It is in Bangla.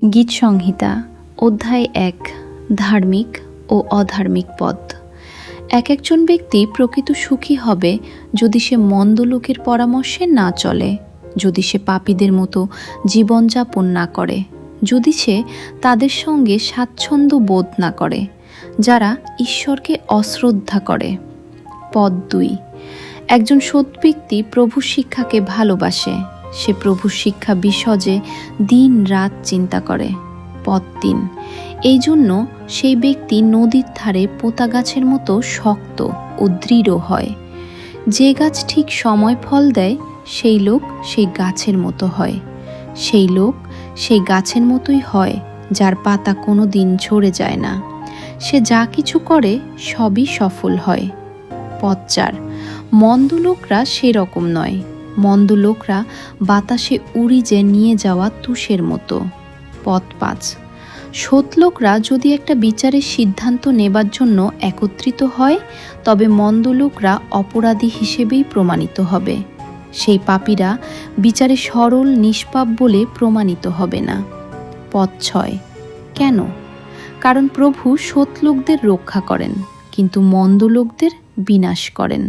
গীত সংহিতা অধ্যায় ১ ধার্মিক ও অধার্মিক পথ। একজন ব্যক্তি প্রকৃত সুখী হবে যদি সে মন্দ লোকের পরামর্শে না চলে, যদি সে পাপীদের মতো জীবনযাপন না করে, যদি সে তাদের সঙ্গে স্বাচ্ছন্দ্য বোধ না করে যারা ঈশ্বরকে অশ্রদ্ধা করে। পদ ২ একজন সৎ ব্যক্তি প্রভুর শিক্ষাকে ভালোবাসে, সে প্রভুর শিক্ষা বিশজে দিন রাত চিন্তা করে। পদ ৩ এই জন্য সেই ব্যক্তি নদীর ধারে পোতা গাছের মতো শক্ত ও দৃঢ় হয়। যে গাছ ঠিক সময় ফল দেয় সেই লোক সেই গাছের মতো হয়, সেই লোক সেই গাছের মতোই হয় যার পাতা কোনো দিন ঝরে যায় না। সে যা কিছু করে সবই সফল হয়। পদ ৪ মন্দ লোকরা সেরকম নয়, মন্দ লোকরা বাতাসে উড়িয়ে নিয়ে যাওয়া তুষের মতো। পদ ৫ সৎ লোকরা যদি একটা বিচারের সিদ্ধান্ত নেবার জন্য একত্রিত হয় তবে মন্দ লোকরা অপরাধী হিসেবেই প্রমাণিত হবে, সেই পাপীরা বিচারে সরল নিষ্পাপ বলে প্রমাণিত হবে না। পদ ৬ কেন? কারণ প্রভু সৎ লোকদের রক্ষা করেন কিন্তু মন্দ লোকদের বিনাশ করেন।